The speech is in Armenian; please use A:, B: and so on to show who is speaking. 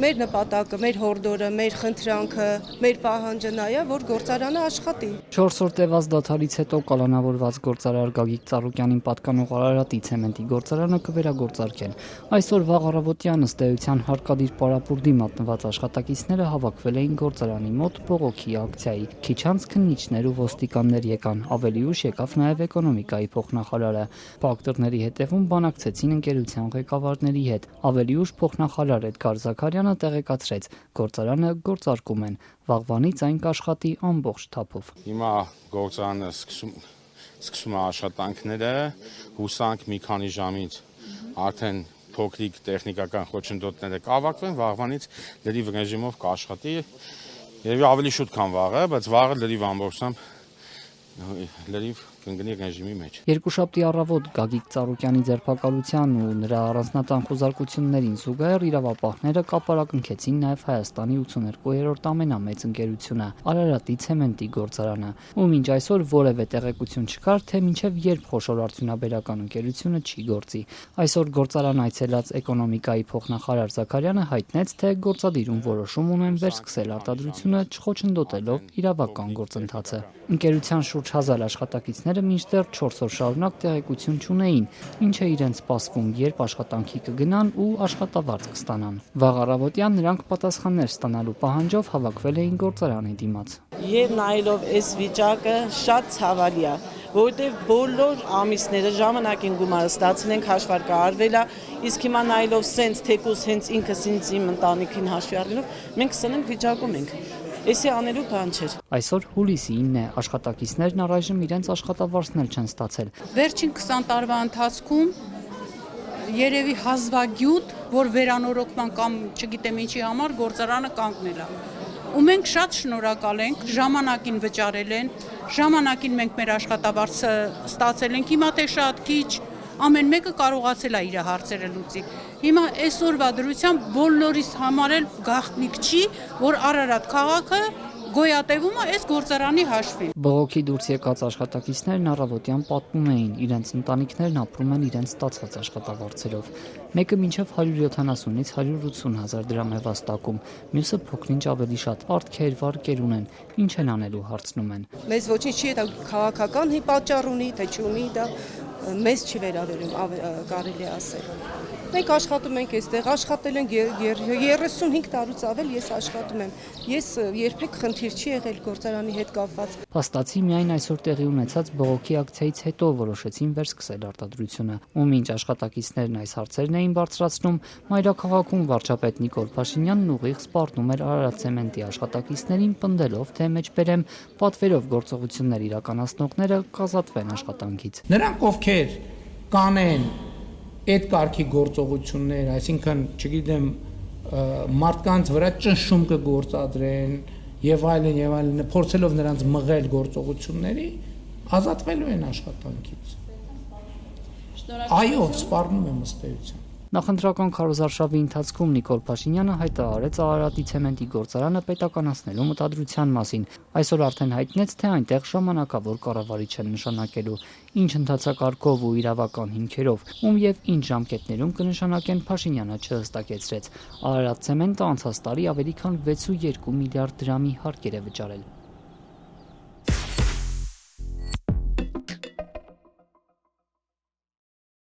A: Մեր նպատակը, մեր հորդորը, մեր խնդրանքը, մեր պահանջը նա է, որ գործարանը աշխատի։
B: 4 օր տևած դադարից հետո կալանավորված գործարար Գագիկ Ծառուկյանին պատկանող Արարատի ցեմենտի գործարանը կվերագործարկեն։ Այսօր վաղ առավոտյան ըստ էության հարկադիր պարապուրդի մատնված աշխատակիցները հավաքվել էին գործարանի մոտ բողոքի ակցիայի։ Քիչ անց քննիչներ ու ոստիկաններ եկան, ավելի ուշ եկավ նաև էկոնոմիկայի փոխնախարարը։ Փակտորների հետևում բանակցեցին ընկերության ղեկավարների հետ։ Ավելի ուշ փոխնախարար Էդգար Զաքարյանը տեղեկացրեց, գործարանը գործարկում են, վաղվանից այն կաշխատի ամբողջ թափով։
C: Հիմա գործարանը սկսում է աշխատանքները, հուսանք մի քանի ժամից արդեն փոքրիկ տեխնիկական խոչընդոտները կավարտվեն, վաղվանից լրիվ ռեժիմով կաշխատի, երևի ավելի շուտ քան վաղը, բայց վաղը լրիվ ամբողջությամբ լրիվ կընկնի ռեժիմի մեջ։
B: Երկուշաբթի առավոտ Գագիկ Ծառուկյանի ձերբակալության ու նրա առանձնատան խուզարկություններին զուգահեռ իրավապահները կապարակնքեցին նաև Հայաստանի 82-րդ ամենամեծ ընկերությունը Արարատի ցեմենտի գործարանը, ու մինչ այսօր որևէ տեղեկություն չկար, թե մինչև երբ խոշոր արդյունաբերական ընկերությունը չի գործի։ Այսօր գործարան այցելած էկոնոմիկայի փոխնախարար Զաքարյանը հայտնեց, թե գործադիրում որոշում ունեն վերսկսել արտադրությունը չխոչընդոտելով իրավական գործընթացը։ Ընկերության շուրջ 1000 աշխատակիցները մինչդեռ 4 օր շարունակ տեղեկություն չունեին, ինչ է իրենց սպասվում, երբ աշխատանքի կգնան ու աշխատավարձ կստանան։ Վաղ առավոտյան նրանք պատասխաններ ստանալու պահանջով հավաքվել էին գործարանի դիմաց։
D: Եվ նայելով այս վիճակը շատ ցավալի է, որովհետև բոլոր ամիսները ժամանակին գումարը ստացել ենք, հաշվարկը արվել է, իսկ հիմա նայելով սենց թեկուզ հենց ինքս ինձ իմ ընտանիքին հաշվի առնելով, մենք սրանք վիճակում ենք։ Էսի անելու բան չէր։
B: Այսօր հուլիսի 9 է, աշխատակիցներն առայժմ իրենց աշխատավարձն էլ չեն ստացել։
E: Վերջին 20 տարվա ընթացքում երևի հազվագյուտ, որ վերանորոգման կամ չգիտեմ ինչի համար գործարանը կանգնել է։ Ու մենք շատ շնորհակալ ենք, ժամանակին վճարել են, ժամանակին մենք մեր աշխատավարձը ստացել ենք, հիմա թե շատ քիչ, ամեն մեկը կարողացել է իր հարցերը լուծի։ Հիմա այսօրվա դրությամբ բոլորիս համար էլ գաղտնիք չի, որ Արարատ քաղաքը գոյատևում է այս գործարանի հաշվին։
B: Բողոքի դուրս եկած աշխատակիցներն առավոտյան պատմում էին, իրենց ընտանիքներն ապրում են իրենց ստացած աշխատավարձերով։ Մեկը մինչև 170-ից 180 հազար դրամ է վաստակում, մյուսը փոքրինչ ավելի շատ, պարտքեր, վարկեր ունեն, ինչ են անելու հարցնում են։
A: Մեզ ոչինչ չի, դա քաղաքական պատճառ ունի, թե չունի, դա մեզ չի վերաբերում, կարելի է ասել։ Մենք աշխատում ենք այստեղ, աշխատել ենք 35 տարուց ավել ես աշխատում եմ։ Ես երբեք խնդիր չի եղել գործարանի հետ կապված։
B: Փաստացի միայն այսօր տեղի ունեցած բողոքի ակցիայից հետո որոշեցին վերսկսել արտադրությունը, ու մինչ աշխատակիցներն այս հարցերն էին բարձրացնում, մայրաքաղաքում վարչապետ Նիկոլ Փաշինյանն ուղիղ սպառնում էր Արարատ ցեմենտի աշխատակիցներին, պնդելով, թե մեջբերեմ պատվերով գործողություններ իրականացնողները կազատվեն աշխատանքից։
F: Նրանք ովքեր կանեն այդ կարգի գործողություններ, այսինքն, չգիտեմ, մարդկանց վրա ճնշում կգործադրեն եւ այլն, փորձելով նրանց մղել գործողությունների, ազատվելու են աշխատանքից։ Այո, սպառնում եմ ըստ էության։
B: Նախընտրական քարոզարշավի ընթացքում Նիկոլ Փաշինյանը հայտարարեց Արարատի ցեմենտի գործարանը պետականացնելու մտադրության մասին։ Այսօր արդեն հայտնեց, թե այնտեղ ժամանակավոր կառավարիչ են նշանակելու, ինչ ընթացակարգով ու իրավական հիմքերով, ում եւ ինչ ժամկետներում կնշանակեն Փաշինյանը չհստակեցրեց։ Արարատ ցեմենտը անցած տարի ավելի քան 6.2 միլիարդ դրամի հարկեր է վճարել։